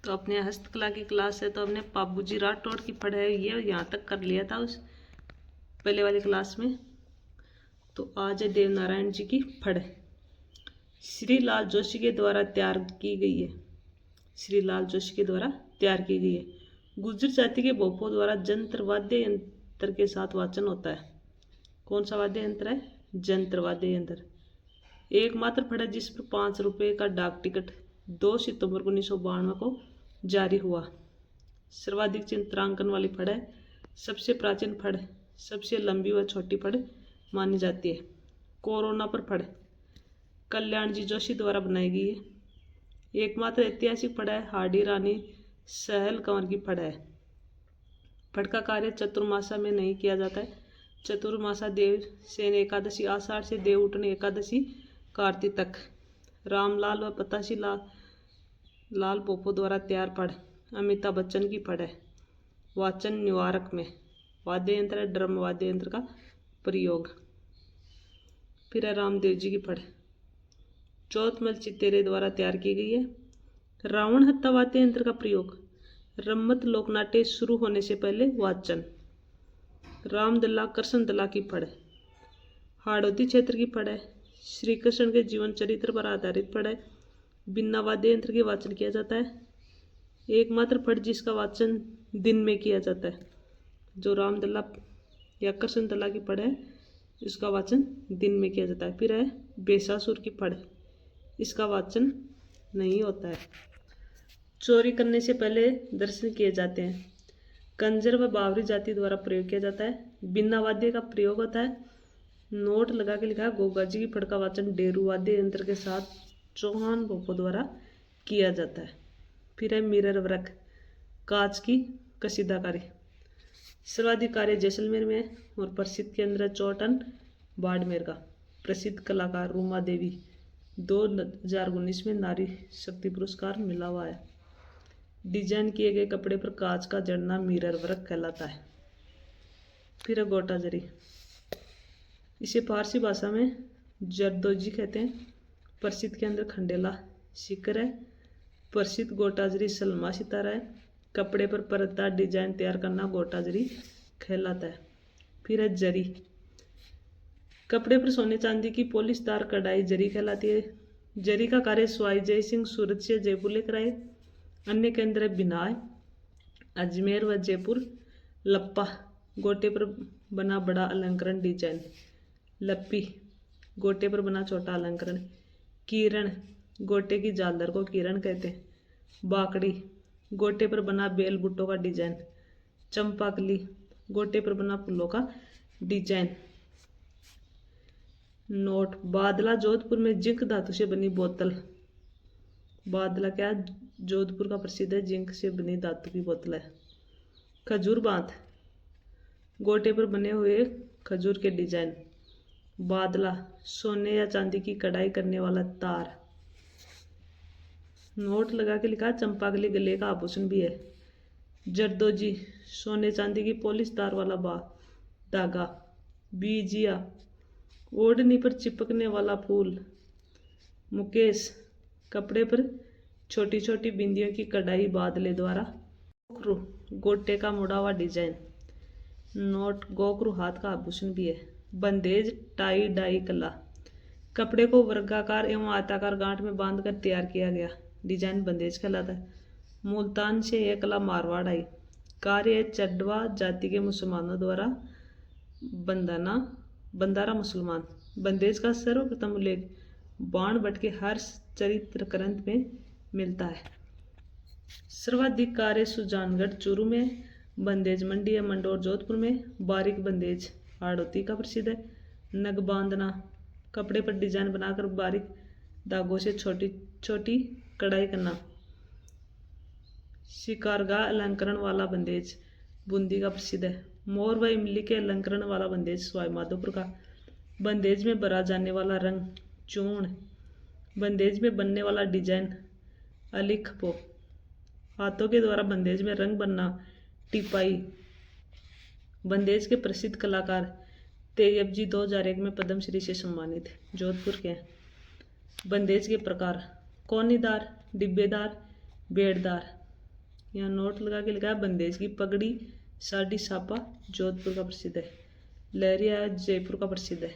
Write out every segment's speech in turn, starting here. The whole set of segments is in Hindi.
तो अपने हस्तकला की क्लास है, तो हमने बाबूजी राठौड़ की पढ़ाई ये यहाँ तक कर लिया था उस पहले वाली क्लास में। तो आज है देवनारायण जी की फड़, श्री लाल जोशी के द्वारा तैयार की गई है। श्री लाल जोशी के द्वारा तैयार की गई है। गुर्जर जाति के भोपों द्वारा जंत्र वाद्य यंत्र के साथ वाचन होता है। कौन सा वाद्य यंत्र है? जंत्र वाद्य यंत्र। एकमात्र फड़ है जिस पर 5 रुपये का डाक टिकट 2 सितंबर 1992 को जारी हुआ। सर्वाधिक चित्रांकन वाली फड़ है। सबसे प्राचीन फड़, सबसे लंबी व छोटी फड़ मानी जाती है। कोरोना पर फड़ कल्याण जी जोशी द्वारा बनाई गई है। एकमात्र ऐतिहासिक फड़ है हाडी रानी सहल कंवर की फड़ है। फड़ का कार्य चतुर्मासा में नहीं किया जाता है। चतुर्मासा देव सेन एकादशी आषाढ़ से देव उठने एकादशी कार्तिक तक। रामलाल व पतासी लाल पोपो द्वारा तैयार फड़ अमिताभ बच्चन की फड़ है। वाचन निवारक में वाद्य यंत्र है ड्रम वाद्य यंत्र का प्रयोग। फिर है रामदेव जी की फड़ चौथमल चित्तेरे द्वारा तैयार की गई है। रावण हत्ता वाद्य यंत्र का प्रयोग रम्मत लोकनाट्य शुरू होने से पहले वाचन। रामदल्ला कृष्ण दल्ला की फड़ हाड़ौती क्षेत्र की फड़ है। श्री कृष्ण के जीवन चरित्र पर आधारित फड़ है। बिना वाद्य यंत्र के वाचन किया जाता है। एकमात्र फड़ जिसका वाचन दिन में किया जाता है। जो रामदल्ला या कृष्ण दल्ला की फड़ है इसका वाचन दिन में किया जाता है। फिर है बेसासुर की फड़, इसका वाचन नहीं होता है। चोरी करने से पहले दर्शन किए जाते हैं। कंजर व बावरी जाति द्वारा प्रयोग किया जाता है। बिना वाद्य का प्रयोग होता है। नोट लगा के लिखा है गोगा जी की फड़ का वाचन डेरू वाद्य यंत्र के साथ चौहान भोपो द्वारा किया जाता है। फिर है मिरर वर्क कांच की कशीदाकारी। सर्वाधिक कार्य जैसलमेर में है और प्रसिद्ध केंद्र है चौटन बाड़मेर का। प्रसिद्ध कलाकार रूमा देवी 2019 में नारी शक्ति पुरस्कार मिला हुआ है। डिजाइन किए गए कपड़े पर कांच का जड़ना मिरर वर्क कहलाता है। फिर है गोटा जरी, इसे फारसी भाषा में जरदोजी कहते हैं। प्रसिद्ध केंद्र खंडेला सीकर है। प्रसिद्ध गोटाजरी सलमा सितारा है। कपड़े पर परतदार डिजाइन तैयार करना गोटाजरी कहलाता है। फिर है जरी, कपड़े पर सोने चांदी की पॉलिशदार कढ़ाई जरी कहलाती है। जरी का कार्य स्वाई जय सिंह सूरत से जयपुर लेकर आए। अन्य केंद्र है बिनाय अजमेर व जयपुर। लप्पा, गोटे पर बना बड़ा अलंकरण डिजाइन। लप्पी, गोटे पर बना छोटा अलंकरण। किरण, गोटे की झालर को किरण कहते हैं। बाकड़ी, गोटे पर बना बेल बुट्टों का डिजाइन। चंपाकली, गोटे पर बना फूलों का डिजाइन। नोट, बादला जोधपुर में जिंक धातु से बनी बोतल। बादला क्या है? जोधपुर का प्रसिद्ध है जिंक से बनी धातु की बोतल है। खजूर बांध, गोटे पर बने हुए खजूर के डिजाइन। बादला, सोने या चांदी की कढ़ाई करने वाला तार। नोट लगा के लिखा चंपाकली गले का आभूषण भी है। जरदोजी, सोने चांदी की पॉलिश तार वाला धागा। बीजिया, ओढ़नी पर चिपकने वाला फूल। मुकेश, कपड़े पर छोटी छोटी बिंदियों की कढ़ाई बादले द्वारा। गोकरू, गोटे का मुड़ा हुआ डिजाइन। नोट, गोकरू हाथ का आभूषण भी है। बंदेज टाई डाई कला, कपड़े को वर्गाकार एवं आयताकार गांठ में बांधकर तैयार किया गया डिजाइन बंदेज कहलाता है। मुल्तान से यह कला मारवाड़ आई। कार्य चड्डवा जाति के मुसलमानों द्वारा बंदारा मुसलमान। बंदेज का सर्वप्रथम उल्लेख बाण भट्ट के हर्ष चरित्र ग्रंथ में मिलता है। सर्वाधिक कार्य सुजानगढ़ चूरू में। बंदेज मंडी है मंडौर जोधपुर में। बारीक बंदेज हाड़ौती का प्रसिद्ध है। नग बांधना, कपड़े पर डिजाइन बनाकर बारीक धागों से छोटी छोटी कढ़ाई करना। शिकारगाह अलंकरण वाला बंदेज बूंदी का प्रसिद्ध है। मोर व इमली के अलंकरण वाला बंदेज सवाई माधोपुर का। बंदेज में भरा जाने वाला रंग चूर्ण। बंदेज में बनने वाला डिजाइन अलिखपो। हाथों के द्वारा बंदेज में रंग बनना टिपाई। बंदेज के प्रसिद्ध कलाकार तेयब जी 2001 में पद्मश्री से सम्मानित, जोधपुर के हैं। बंदेज के प्रकार कोनीदार, डिब्बेदार, बेड़दार। यहाँ नोट लगा के लिखा है बंदेज की पगड़ी साड़ी सापा जोधपुर का प्रसिद्ध है। लहरिया जयपुर का प्रसिद्ध है।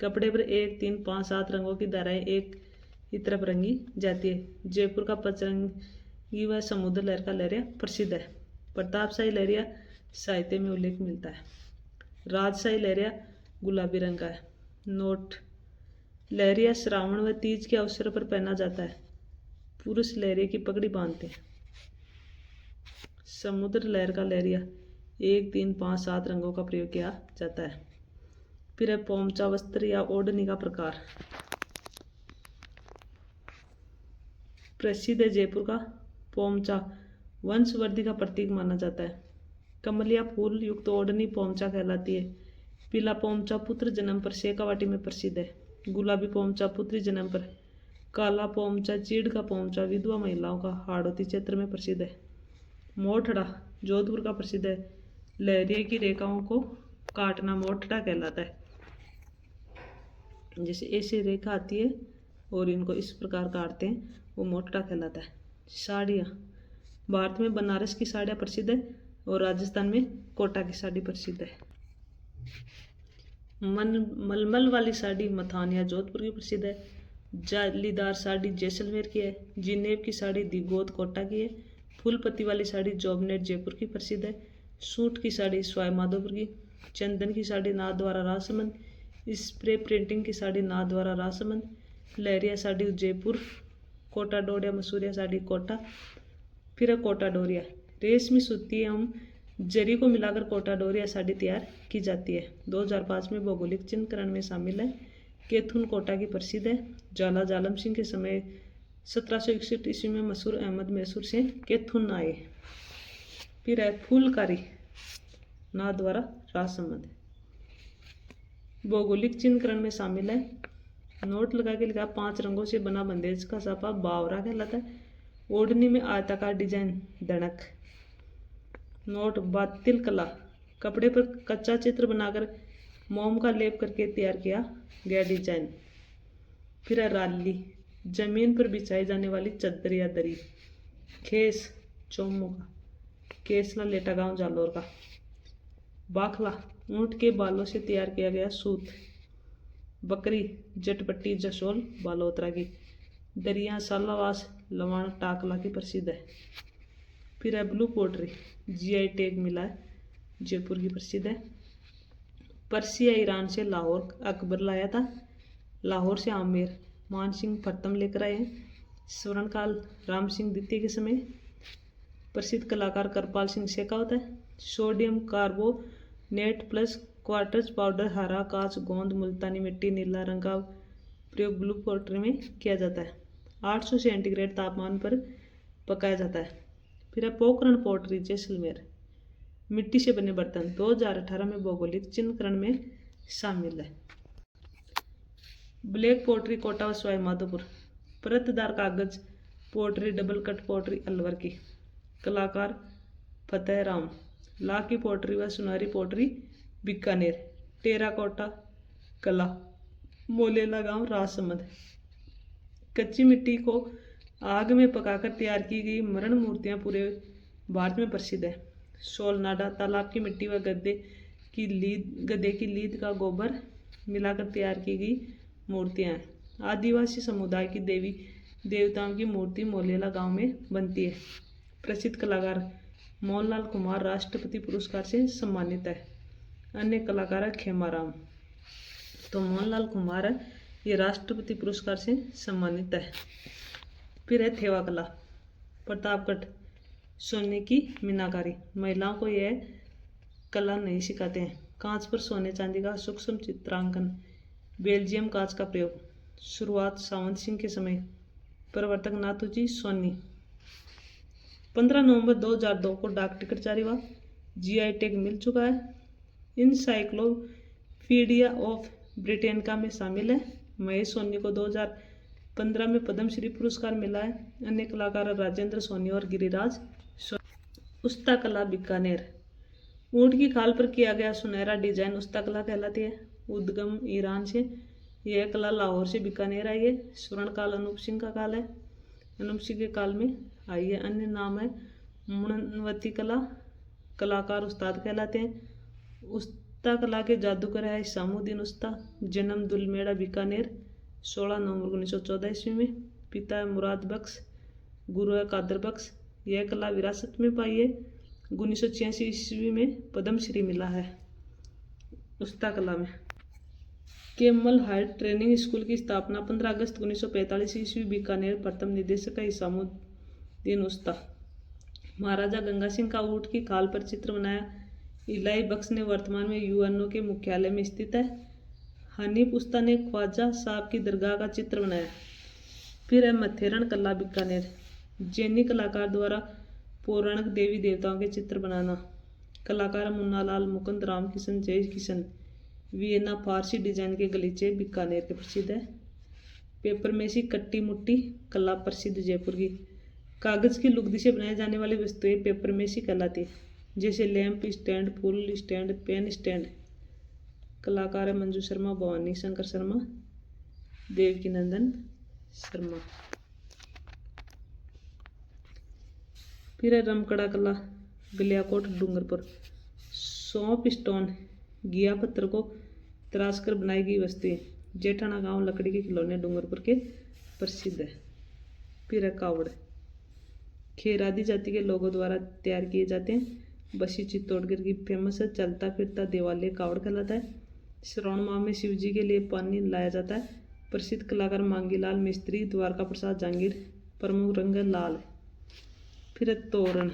कपड़े पर 1, 3, 5, 7 रंगों की धाराएं एक ही तरफ रंगी जाती है। जयपुर का पचरंगी व समुद्र लहर का लहरिया प्रसिद्ध है। प्रतापशाही लहरिया साहित्य में उल्लेख मिलता है। राजशाही लहरिया गुलाबी रंग का है। नोट लहरिया श्रावण व तीज के अवसर पर पहना जाता है। पुरुष लहरिया की पगड़ी बांधते हैं। समुद्र लहर का लहरिया 1, 3, 5, 7 रंगों का प्रयोग किया जाता है। फिर है पोमचा वस्त्र या ओढ़नी का प्रकार। प्रसिद्ध है जयपुर का पोमचा वंशवृद्धि का प्रतीक माना जाता है। कमलिया फूल युक्त ओढ़नी पोमचा कहलाती है। पीला पोमचा पुत्र जन्म पर शेखावाटी में प्रसिद्ध है। गुलाबी पोमचा पुत्री जन्म पर। काला पोमचा चीड़ का पोमचा विधवा महिलाओं का हाड़ौती क्षेत्र में प्रसिद्ध है। मोठड़ा जोधपुर का प्रसिद्ध है। लहरिया की रेखाओं को काटना मोठड़ा कहलाता है। जैसे ऐसे रेखा आती है और इनको इस प्रकार काटते हैं वो मोठड़ा कहलाता है। साड़ियाँ भारत में बनारस की साड़ियाँ प्रसिद्ध है और राजस्थान में कोटा की साड़ी प्रसिद्ध है। मलमल वाली साड़ी मथानिया जोधपुर की प्रसिद्ध है। जालीदार साड़ी जैसलमेर की है। जिनेब की साड़ी दिगोद कोटा की है। फूलपत्ती वाली साड़ी जोबनेट जयपुर की प्रसिद्ध है। सूट की साड़ी स्वाई माधोपुर की। चंदन की साड़ी नाथद्वारा राजसमंद। स्प्रे प्रिंटिंग की साड़ी नाथद्वारा राजसमंद। लहरिया साड़ी जयपुर। कोटा डोरिया मसूरिया साड़ी कोटा। फिर कोटा डोरिया रेशमी सूती एवं जरी को मिलाकर कोटा डोरिया साड़ी तैयार की जाती है। 2005 में भौगोलिक चिन्हकरण में शामिल है। केथुन कोटा की प्रसिद्ध है। ज्वाला जालम सिंह के समय 1761 ईस्वी में मसूर अहमद मैसूर से केथुन आए। फिर है फूलकारी नाथद्वारा राजसमंद। भौगोलिक चिन्हकरण में शामिल है। नोट लगा के लिखा 5 रंगों से बना बंदेज का साफा बावरा कहलाता है। ओढ़नी में आयताकार डिजाइन दणक। नोट बातिल कला कपड़े पर कच्चा चित्र बनाकर मोम का लेप करके तैयार किया गया डिजाइन। फिर है राली जमीन पर बिछाई जाने वाली चद्दर या दरी। खेस चौमू का। केसला लेटा गांव जालोर का। बाखला ऊंट के बालों से तैयार किया गया सूत। बकरी जटपट्टी जसोल बालोतरा की। दरिया सालावास लवाण टाकला की प्रसिद्ध है। फिर है ब्लू पोट्री जीआई टैग मिला है जयपुर की प्रसिद्ध है। पर्सिया ईरान से लाहौर अकबर लाया था। लाहौर से आमेर मान सिंह प्रथम लेकर आए हैं। स्वर्णकाल राम सिंह द्वितीय के समय। प्रसिद्ध कलाकार करपाल सिंह शेखावत है। Sodium carbonate plus quartz powder हरा कांच गोंद मुल्तानी मिट्टी नीला रंग का प्रयोग ब्लू पोट्री में किया जाता है। 800 सेंटीग्रेड तापमान पर पकाया जाता है। फिर है पोखरण पोट्री जैसलमेर मिट्टी से बने बर्तन 2018 में भौगोलिक चिन्हकरण में शामिल है। ब्लैक पोट्री कोटा व सवाई माधोपुर। परतदार कागज pottery double cut pottery Alwar की। कलाकार फतेह राम। ला की पोट्री व सुनारी पोट्री बीकानेर। टेराकोटा कला मोलेला गांव राजसमंद। कच्ची मिट्टी को आग में पकाकर तैयार की गई मरण मूर्तियां पूरे भारत में प्रसिद्ध है। सोलनाडा तालाब की मिट्टी व गद्दे की लीद का गोबर मिलाकर तैयार की गई मूर्तियां हैं। आदिवासी समुदाय की देवी देवताओं की मूर्ति मोलेला गांव में बनती है। प्रसिद्ध कलाकार मोहनलाल कुमार राष्ट्रपति पुरस्कार से सम्मानित है। अन्य कलाकार है खेमाराम। तो मोहनलाल कुमार है ये राष्ट्रपति पुरस्कार से सम्मानित है। फिर है थेवा कला प्रतापगढ़ सोने की मीनाकारी। महिलाओं को यह कला नहीं सिखाते हैं। कांच पर सोने चांदी का सूक्ष्म चित्रांकन। बेल्जियम कांच का प्रयोग। शुरुआत सावंत सिंह के समय। प्रवर्तक नाथूजी सोनी। 15 नवंबर 2002 को डाक टिकट जारी हुआ। जीआई टैग मिल चुका है। इनसाइक्लोपीडिया ऑफ ब्रिटेनिका में शामिल है। महेश सोनी को 2015 में पद्मश्री पुरस्कार मिला है। अन्य कलाकार राजेंद्र सोनी और गिरिराज सोनी। उस्ता कला बीकानेर। ऊंट की खाल पर किया गया सुनहरा डिजाइन उस्ता कला कहलाती है। उद्गम ईरान से। यह कला लाहौर से बीकानेर आई है। स्वर्णकाल अनूप सिंह का काल है। अनूप सिंह के काल में आई है। अन्य नाम है मुणवती कला, कलाकार उस्ताद कहलाते हैं। उस्ता कला के जादूगर है इसामुद्दीन उस्ता, जन्म दुलमेड़ा बीकानेर 16 नवंबर 1914 ईस्वी में। पिता है मुराद बख्श, गुरु है कादर बख्श। यह कला विरासत में पाई है। 1986 ईस्वी में पद्मश्री मिला है उस्ता कला में। केमल हायर ट्रेनिंग स्कूल की स्थापना 15 अगस्त 1945 ईस्वी बीकानेर। प्रथम निदेशक है इसामुद्दीन उस्ता। महाराजा गंगा सिंह का ऊँट की खाल पर चित्र बनाया इलाही बख्श ने वर्तमान में यूएनओ के मुख्यालय में स्थित है। हनीफ उस्ता ने ख्वाजा साहब की दरगाह का चित्र बनाया। फिर है मथेरण कला बीकानेर, जैनी कलाकार द्वारा पौराणिक देवी देवताओं के चित्र बनाना। कलाकार मुन्ना लाल, मुकुंद राम किशन, जय किशन। वियना फारसी डिजाइन के गलीचे बीकानेर के प्रसिद्ध है। पेपरमेसी कट्टी मुट्टी कला प्रसिद्ध जयपुर की। कागज की लुगदी से बनाई जाने वाली वस्तुएं पेपरमेसी कहलाती है, जैसे लैंप स्टैंड, फूल स्टैंड, पेन स्टैंड। कलाकार है मंजू शर्मा, भवानी शंकर शर्मा, देवकी नंदन शर्मा। फिर है रमकड़ा कला गलियाकोट डूंगरपुर। सौंप स्टोन घिया पत्थर को तराश कर बनाई गई वस्तुएं। जेठाना गांव लकड़ी के खिलौने डूंगरपुर के प्रसिद्ध है। फिर है कावड़, खेरादी जाति के लोगों द्वारा तैयार किए जाते हैं। बसी चित्तौड़गढ़ की फेमस है। चलता फिरता देवालय कावड़ कहलाता है। श्रावण माह में शिव जी के लिए पानी लाया जाता है। प्रसिद्ध कलाकार मांगीलाल मिस्त्री, द्वारका प्रसाद जहांगीर। प्रमुख रंग लाल। फिर है तोरण,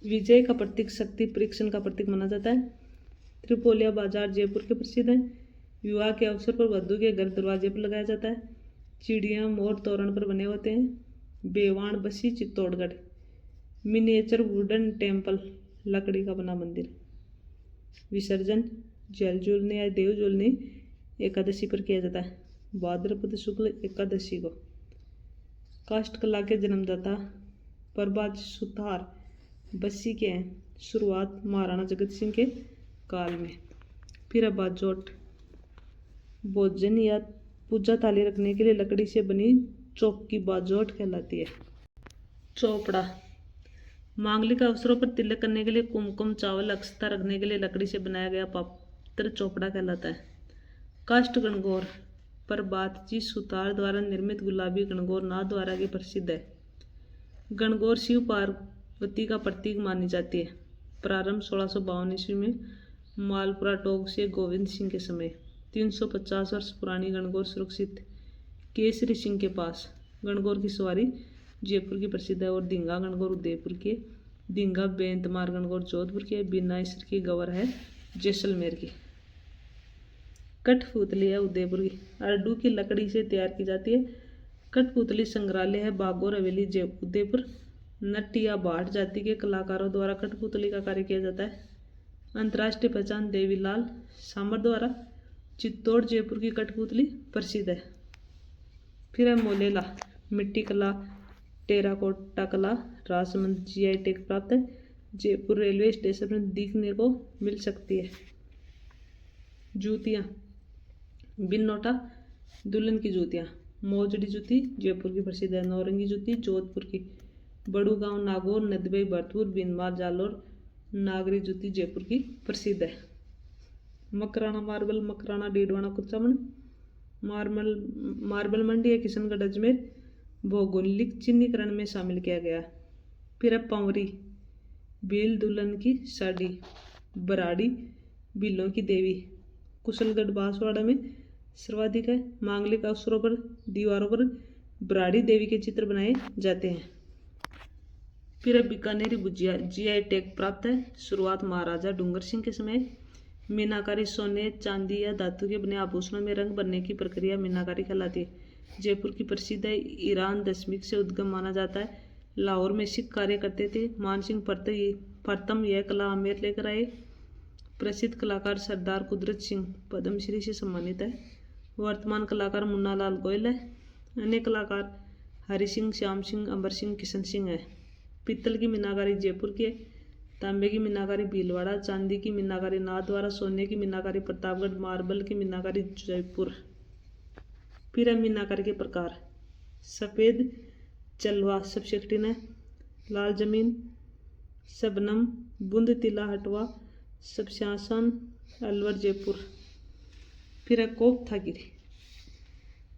विजय का प्रतीक, शक्ति परीक्षण का प्रतीक माना जाता है। त्रिपोलिया बाजार जयपुर के प्रसिद्ध हैं। विवाह के अवसर पर वधू के घर दरवाजे पर लगाया जाता है। चिड़िया मोर तोरण पर बने होते हैं। बेवाण बसी चित्तौड़गढ़, मिनिएचर वुडन टेम्पल लकड़ी का बना मंदिर। विसर्जन जल झूलने या देव झूलने एकादशी पर किया जाता है, भाद्रपद शुक्ल एकादशी को। काष्ठ कला के जन्मदाता प्रभात सुतार बस्सी के हैं। शुरुआत महाराणा जगत सिंह के काल में। फिर है बाजोट, भोजन या पूजा थाली रखने के लिए लकड़ी से बनी चौकी बाजोट कहलाती है। चौपड़ा, मांगलिक अवसरों पर तिलक करने के लिए कुमकुम चावल अक्षता रखने के लिए लकड़ी से बनाया गया पात्र चौपड़ा कहलाता है। काष्ठ गणगौर प्रभात जी सुतार द्वारा निर्मित गुलाबी गणगौर नाथ द्वारा की प्रसिद्ध है। गणगौर शिव पार्वती का प्रतीक मानी जाती है। प्रारंभ 1652 ईस्वी में मालपुरा टोक से गोविंद सिंह के समय। 350 वर्ष पुरानी गणगौर सुरक्षित केसरी सिंह के पास। गणगौर की सवारी जयपुर की प्रसिद्ध है। और धींगा गणगौर उदयपुर की। धींगा बेंतमार गणगौर जोधपुर की। बिना इसर की गवर है जैसलमेर की। कठपुतली है उदयपुर की, अरडू की लकड़ी से तैयार की जाती है। कठपुतली संग्रहालय है बागौर हवेली उदयपुर। नटिया भाट जाति के कलाकारों द्वारा कठपुतली का कार्य किया जाता है। अंतर्राष्ट्रीय पहचान देवीलाल सामर द्वारा चित्तौड़ जयपुर की कठपुतली प्रसिद्ध है। फिर है मोलेला, मिट्टी कला टेराकोटा कला राजसमंद जीआई टैग प्राप्त है। जयपुर रेलवे स्टेशन पर देखने को मिल सकती है। जूतियाँ बिन्नोटा दुल्हन की जूतियाँ। मोजड़ी जूती जयपुर की प्रसिद्ध है। नौरंगी जूती जोधपुर की। बड़ू गांव नागौर नदबई भरतपुर बिनमार जालोर नागरी जूती जयपुर की प्रसिद्ध है। मकराना मार्बल मकराना डीडवाना कुचामन मार्बल मंडी है किशनगढ़ अजमेर भौगोलिक चिन्हीकरण में शामिल किया गया। फिर है पंवरी, भील दुल्हन की साड़ी। बराड़ी भीलों की देवी कुशलगढ़ बांसवाड़ा में सर्वाधिक है। मांगलिक अवसरों पर दीवारों पर बराड़ी देवी के चित्र बनाए जाते हैं। फिर है बीकानेरी भुजिया जीआई टैग प्राप्त है। शुरुआत महाराजा डूंगर सिंह के समय। मीनाकारी सोने चांदी या धातु के बने आभूषणों में रंग भरने की प्रक्रिया मीनाकारी कहलाती है। जयपुर की प्रसिद्ध है। ईरान दशमिक से उद्गम माना जाता है। लाहौर में सिख कार्य करते थे। मानसिंह प्रथम यह कला आमेर लेकर आए। प्रसिद्ध कलाकार सरदार कुदरत सिंह पद्मश्री से सम्मानित है। वर्तमान कलाकार मुन्ना लाल गोयल है। अन्य कलाकार हरि सिंह, श्याम सिंह, अमर सिंह, किशन सिंह है। पित्तल की मीनाकारी जयपुर की है। तांबे की मीनाकारी भीलवाड़ा। चांदी की मीनाकारी नाथद्वारा। सोने की मीनाकारी प्रतापगढ़। मार्बल की मीनाकारी जयपुर। फिर है मीनाकारी के प्रकार। सफ़ेद चलवा सबसे कठिन है। लाल जमीन, शबनम, बूंद तिला हटवा, शबशासन, अलवर जयपुर। फिर है कोप्थागिरी,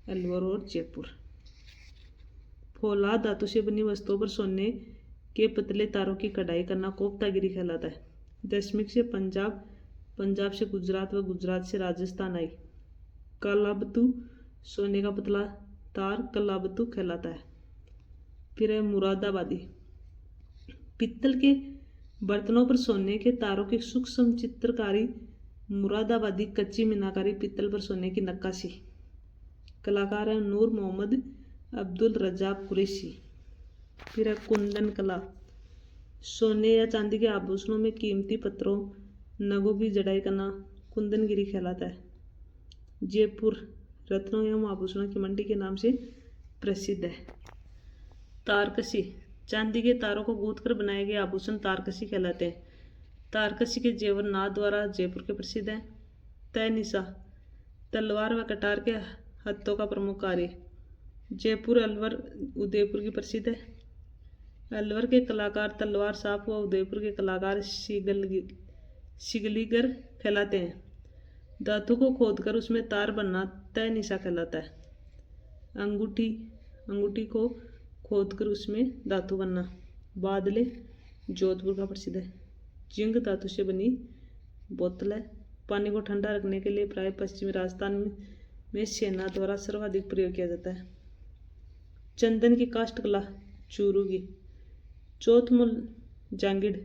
अलवर और जयपुर। फौलाद धातु से बनी वस्तुओं पर सोने के पतले तारों की कढ़ाई करना कोप्तागिरी कहलाता है। दशमिक से पंजाब, पंजाब से गुजरात व गुजरात से राजस्थान आई। कलाबतु सोने का पतला तार कलाबतु कहलाता है। फिर है मुरादाबादी, पित्तल के बर्तनों पर सोने के तारों की सूक्ष्म चित्रकारी। मुरादाबादी कच्ची मीनाकारी पित्तल पर सोने की नक्काशी। कलाकार है नूर मोहम्मद अब्दुल रज्जाक कुरैशी। फिर है कुंदन कला, सोने या चांदी के आभूषणों में कीमती पत्थरों नगों की जड़ाई करना कुंदनगिरी कहलाता है। जयपुर रत्नों एवं आभूषणों की मंडी के नाम से प्रसिद्ध है। तारकशी, चांदी के तारों को गूंथ कर बनाए गए आभूषण तारकशी कहलाते हैं। तारकशी के जेवर नाथ द्वारा जयपुर के प्रसिद्ध हैं। तैनिसा, तलवार व कटार के हत्थों का प्रमुख कार्य। जयपुर, अलवर, उदयपुर की प्रसिद्ध है। अलवर के कलाकार तलवार साफ व उदयपुर के कलाकार शिगलीगर कहलाते हैं। धातु को खोदकर उसमें तार बनना तैनिसा कहलाता है। अंगूठी, अंगूठी को खोदकर उसमें धातु बनना। बादले जोधपुर का प्रसिद्ध है। जिंक धातु से बनी बोतल है। पानी को ठंडा रखने के लिए प्राय पश्चिमी राजस्थान में सेना द्वारा सर्वाधिक प्रयोग किया जाता है। चंदन की काष्ठ कला चूरू की। चौथमूल जांगिड़,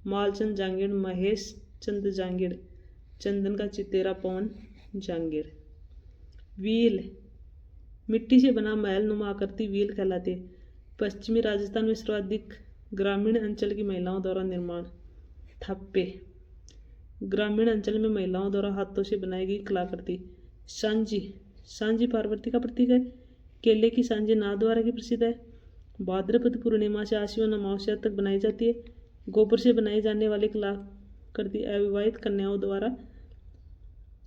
मालचंद जांगिड़, महेश चंद जांगिड़, चंदन का चितेरा पवन जांगिड़। व्हील, मिट्टी से बना महल नुमा आकृति व्हील कहलाती है। पश्चिमी राजस्थान में सर्वाधिक ग्रामीण अंचल की महिलाओं द्वारा निर्माण। थप्पे, ग्रामीण अंचल में महिलाओं द्वारा हाथों से बनाई गई कलाकृति। सांजी, सांजी पार्वती का प्रतीक है। केले की सांजी नाथद्वारा की प्रसिद्ध है। भाद्रपद पूर्णिमा से आश्विन अमावस्या तक बनाई जाती है। गोबर से बनाई जाने वाली कलाकृति अविवाहित कन्याओं द्वारा।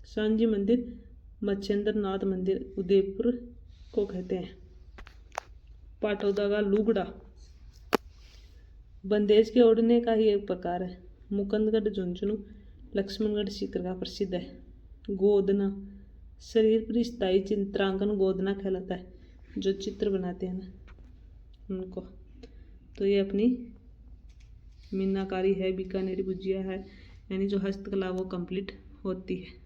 सांजी मंदिर मच्छेंद्र नाथ मंदिर उदयपुर को कहते हैं। पाटौदा का लुगड़ा बंदेज के ओढ़ने का ही एक प्रकार है। मुकुंदगढ़ झुंझुनू लक्ष्मणगढ़ सीकर का प्रसिद्ध है। गोदना, शरीर पर स्थायी चित्रांकन गोदना कहलाता है। जो चित्र बनाते हैं ना उनको। तो ये अपनी मीनाकारी है, बीकानेरी गुजिया है, यानी जो हस्तकला वो कंप्लीट होती है।